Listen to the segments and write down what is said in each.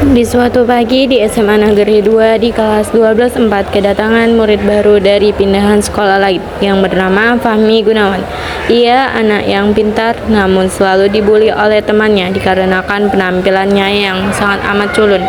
Di suatu pagi di SMA Negeri 2 di kelas 12/4 kedatangan murid baru dari pindahan sekolah lain yang bernama Fahmi Gunawan. Ia anak yang pintar namun selalu dibully oleh temannya dikarenakan penampilannya yang sangat amat culun.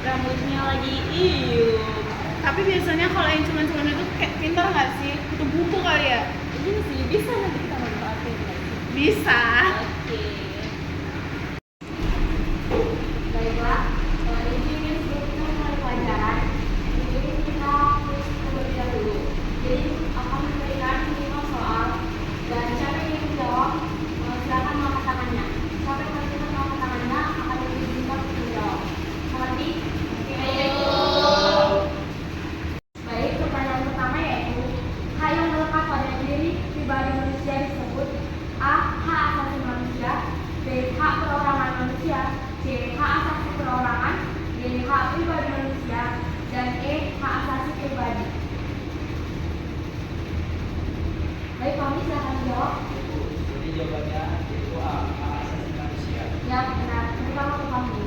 Rambutnya lagi tapi biasanya kalau yang cuman-cuman itu kayak pintar nggak sih? Itu buku kali ya? ini sih bisa nanti kita manfaatin Bisa. Oke. Baiklah, ini sebelum kita mulai pelajaran, jadi kita harus terlebih dahulu. Jadi akan memberikan 5 soal dan siapa yang ingin menjawab silakan mengangkat tangannya. Siapa yang ingin mengangkat tangannya akan diizinkan untuk menjawab. Mengerti? Baik, pertanyaan pertama yaitu hak yang melekat pada diri pribadi manusia disebut A. Hak asasi manusia, B. Hak perorangan manusia, C. Hak asasi perorangan, D. Hak pribadi manusia, dan E. Hak asasi pribadi. Baik, kami silakan menjawab. Jadi jawabannya itu A. Hak asasi manusia. Ya, benar. Pertama ke kami.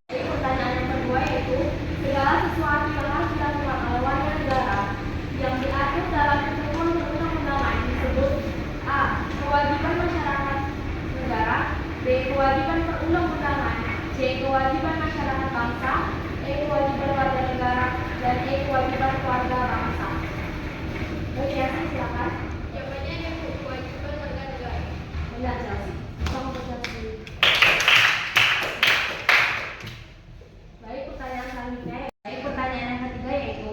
Pertanyaan yang kedua yaitu segala sesuatu yang harus dilakukan oleh warga negara yang diatur dalam ketentuan perundang-undangan disebut A. Kewajiban masyarakat negara, B. Kewajiban perundang-undangan, C. Kewajiban masyarakat bangsa, E. Kewajiban warga negara, dan E. Kewajiban keluarga bangsa. Baik, Chelsea, silakan. Jawabannya yang kewajiban warga negara. Benar, Chelsea. Kamu ke Chelsea. Baik, pertanyaan selanjutnya. Baik, pertanyaan yang ketiga yaitu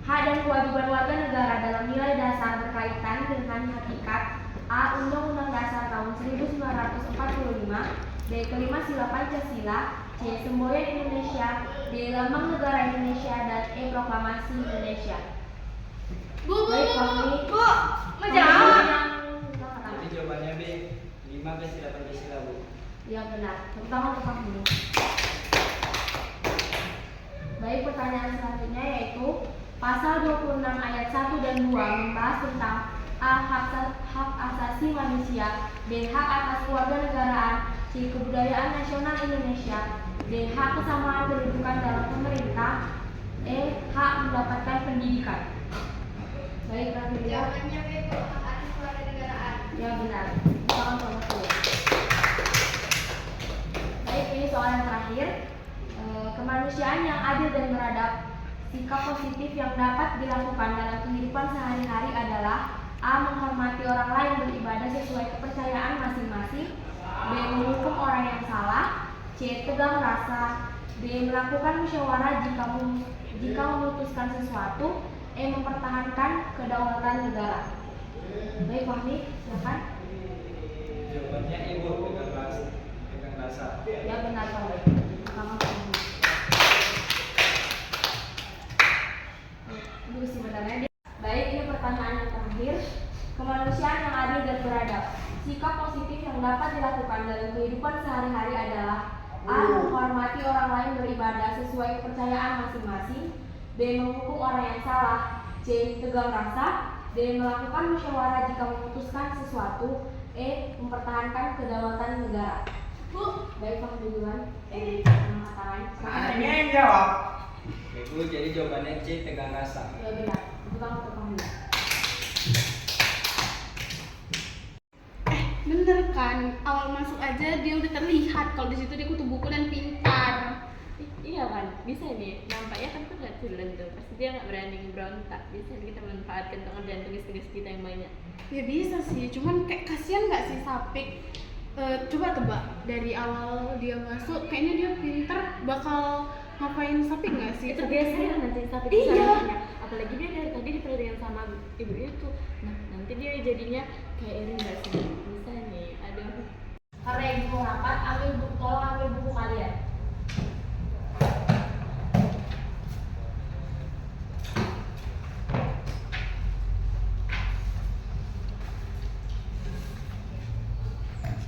hak dan kewajiban warga negara dalam nilai dasar berkaitan dengan hakikat A. Undang-Undang Dasar tahun 1945, B. Kelima Sila Pancasila, C. Semboyan Indonesia, D. Lambang Negara Indonesia, dan E. Proklamasi Indonesia. Bu, Baik, mau jawab? Jadi jawabannya B. 5 Sila Pancasila, Bu. Ya, benar. Pertama untuk kamu. Baik, pertanyaan selanjutnya yaitu pasal 26 ayat 1 dan 2 membahas tentang A. Hak asasi manusia, B. Hak atas kewarganegaraan, C. Kebudayaan nasional Indonesia, D. Hak kesamaan kedudukan dalam pemerintah, E. Hak mendapatkan pendidikan. Baik, Raffi. Jawabannya B. Hak atas kewarganegaraan. Ya, benar. Salam sama. Baik, ini soal yang terakhir. Kemanusiaan yang adil dan beradab. Sikap positif yang dapat dilakukan dalam kehidupan sehari-hari adalah A. Menghormati orang lain beribadah sesuai kepercayaan masing-masing, B. Menghukum orang yang salah, C. Tegang rasa, D. Melakukan musyawarah jika memutuskan sesuatu, E. Mempertahankan kedaulatan negara. Baik, Fahmi, silakan. Jawabannya E, Bu. Tegang rasa. Ya, benar, Fahmi. Pertama, Fahmi. Itu sebenarnya. Baik, ini pertanyaan yang terakhir. Kemanusiaan yang adil dan beradab. Sikap positif yang dapat dilakukan dalam kehidupan sehari-hari adalah A. Menghormati orang lain beribadah sesuai kepercayaan masing-masing, B. Menghukum orang yang salah, C. Tegang rasa, D. Melakukan musyawarah jika memutuskan sesuatu, E. Mempertahankan kedaulatan negara. Bu, baik, Pak duluan. Anaknya yang jawab. Oke, Bu, jadi jawabannya C. Tegang rasa. Ya, benar. Itu kamu. dia udah terlihat kalau di situ dia kutu buku dan pintar. Iya kan, bisa nih. Nampaknya kan tuh nggak culun tuh. Pasti dia nggak berani berontak. Bisa nih kita manfaatkan untuk ngerjain tugas-tugas kita yang banyak. Ya bisa sih, cuman kayak kasihan nggak sih Sapik? Coba tebak dari awal dia masuk, kayaknya dia pintar, bakal ngapain Sapik nggak sih? Itu biasa ya nanti sampai Iya. kesalahannya. Apalagi dia dari tadi diperhatikan sama ibu itu. Nah, nanti dia jadinya kayak ini nggak sih? Bisa nih, aduh. Karena ibu rapat, tolong ambil buku kalian.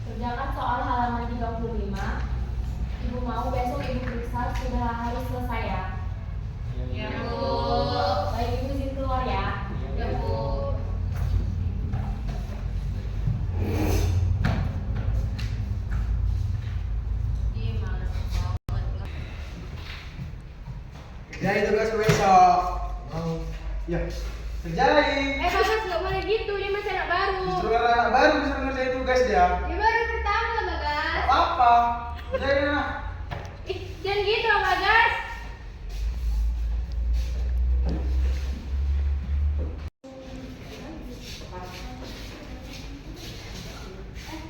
Kerjakan soal halaman 35. Ibu mau besok ibu periksa sudah harus selesai ya. Ya, Bu. Baik, ibu izin keluar ya. Ya, Bu. Ih, males banget. Jadi tugas besok. Mau. Ya. Kerjain. Bagas nggak boleh gitu, dia masih anak baru. Justru karena anak baru bisa ngerjain tugas dia. Dia baru pertama, Bagas. Apa? Kerjain lah. Ih, jangan gitu loh, Bagas.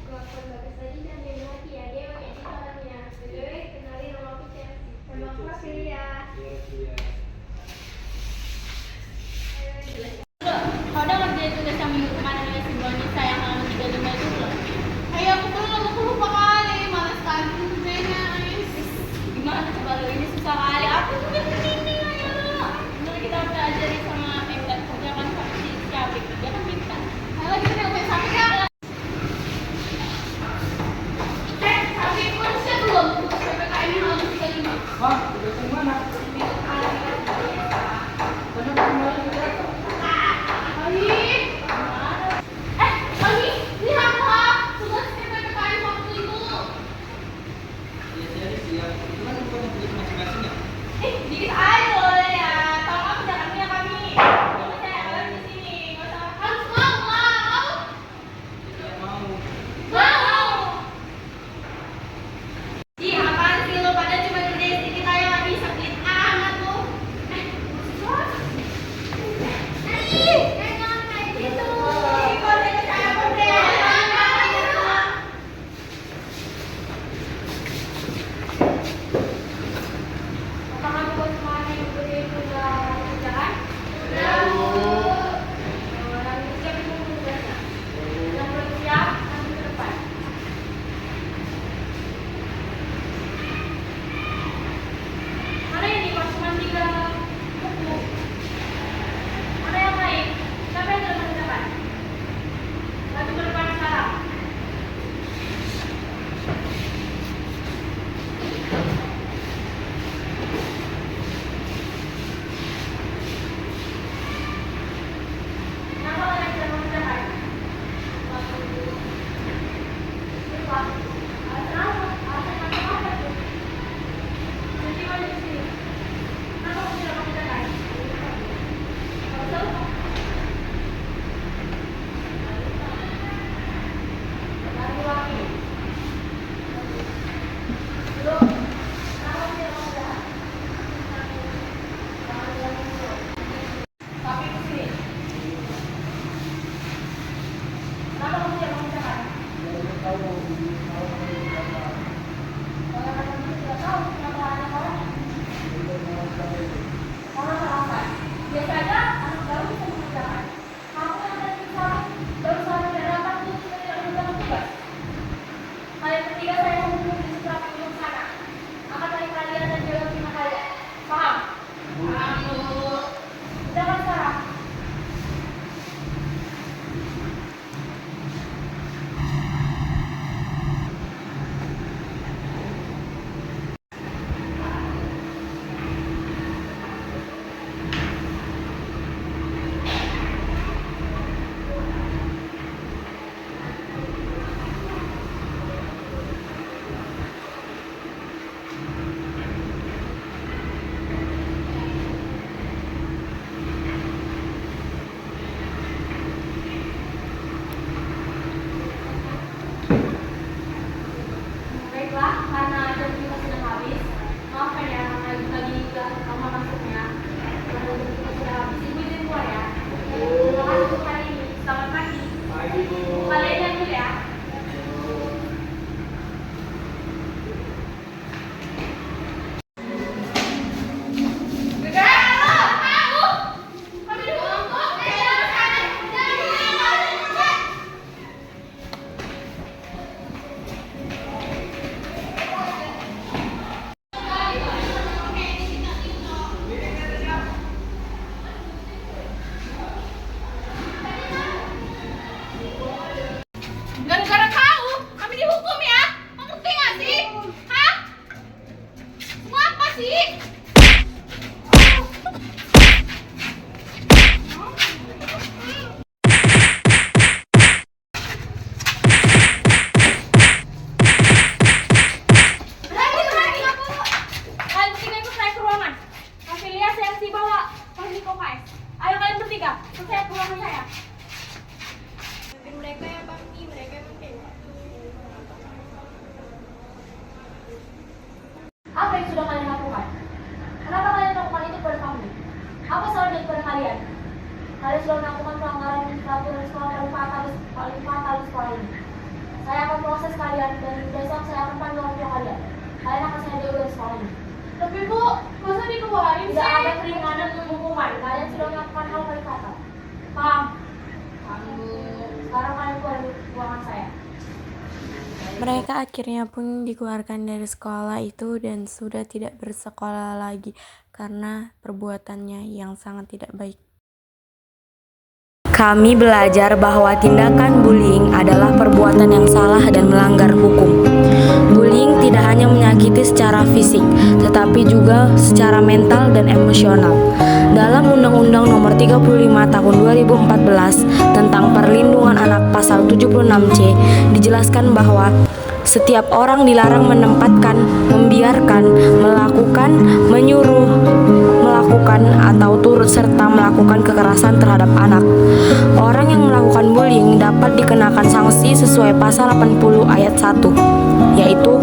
Kelakuan Bagas tadi jangan dia lagi ya, dia pakai di tangannya. Btw, kenalin nama aku Chelsea. Nama aku Aprilia. Iya. Kau udah ngerjain tugas yang minggu kemarin ya si Bonita yang halaman 35 itu belum? Ayo aku belum, aku lupa kali, males kali kerjanya. Gimana coba lu, ini susah kali. Aku juga ini ayo. Dulu kita udah ajarin sama enggak kerjakan sama si Syafik. Dia kan pintar. Ayo kita nelfon Sapik ya. Sapik udah belum? PPKM halaman 35. Hah? Tugas yang mana? Banyak kembali juga. Mami, lihatlah tugas PPKM waktu itu. Iya, serius ya. Cuman bukan tugas masing-masing ya. Dikit aja boleh ya. Tolong jangan punya kami. Cuma saya kalian di sini. Nggak usah. Harus mau. Tidak mau. Mau. Ih, apaan sih lo pada cuma kerjain sedikit aja nggak bisa pelit amat lo. Jangan kayak gitu. Kalau saya percaya percaya. Apakah buat semuanya yang beri sudah kerjaan? Sudah. Orang siap itu tugasnya. Yang belum siap nanti ke depan. Mana ini Pak? Cuma 3 buku. Mana yang lain? Siapa yang sudah mengerjakan? Maju ke depan sekarang. Kenapa kalian tidak mengerjakan? Lupa. Alasan apa tuh? Jadi mana di sini? Kenapa kamu tidak mengerjakan? Kamu tahu? Lagi lagi. Belum. Kenapa kamu tidak mengerjakan? Tapi ke sini. Kenapa kamu tidak mengerjakan? Kalau kamu tidak tahu kenapa anak orang? Orang alasan. Biasa aja anak baru bisa mengerjakan. Kamu yang tadi baru saja tidak dapat tuh kita tidak mengerjakan tugas. Kalian bertiga saya menghubung di sebelah pintu sana. Akan tarik kalian dan jaga lima kalian. Paham? Paham, Bu. Udah kan sekarang? ruangan saya. Mereka yang bakti, mereka yang dewa. Apa yang sudah kalian lakukan? Kenapa kalian lakukan itu pada kami? Apa salahnya kepada kalian? Kalian sudah melakukan pelanggaran peraturan sekolah paling fatal di sekolah ini. Saya akan proses kalian dan besok saya akan panggil orang tua kalian. Kalian akan saya jauh dari sekolah ini. Tapi Bu, masa dikeluarin Tidak sih? ada keringanan hukuman. Kalian sudah melakukan hal paling fatal. Paham? Sekarang kalian keluar dari ruangan saya. Mereka akhirnya pun dikeluarkan dari sekolah itu dan sudah tidak bersekolah lagi karena perbuatannya yang sangat tidak baik. Kami belajar bahwa tindakan bullying adalah perbuatan yang salah dan melanggar hukum. Bullying tidak hanya menyakiti secara fisik, tetapi juga secara mental dan emosional. Dalam Undang-Undang Nomor 35 Tahun 2014 tentang Perlindungan Anak Pasal 76C dijelaskan bahwa setiap orang dilarang menempatkan, membiarkan, melakukan, menyuruh, melakukan atau turut serta melakukan kekerasan terhadap anak. Orang yang melakukan bullying dapat dikenakan sanksi sesuai pasal 80 ayat 1, yaitu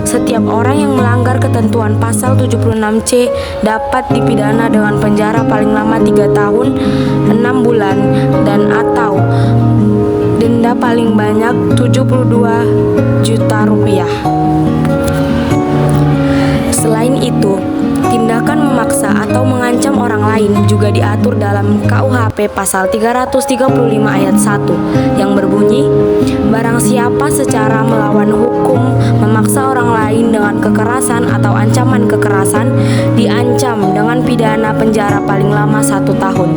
setiap orang yang melanggar ketentuan pasal 76C dapat dipidana dengan penjara paling lama 3 tahun 6 bulan dan atau denda paling banyak 72 juta rupiah. Selain itu, tindakan memaksa atau mengancam orang lain juga diatur dalam KUHP pasal 335 ayat 1 yang berbunyi, barang siapa secara melawan hukum memaksa orang lain dengan kekerasan atau ancaman kekerasan diancam dengan pidana penjara paling lama 1 tahun.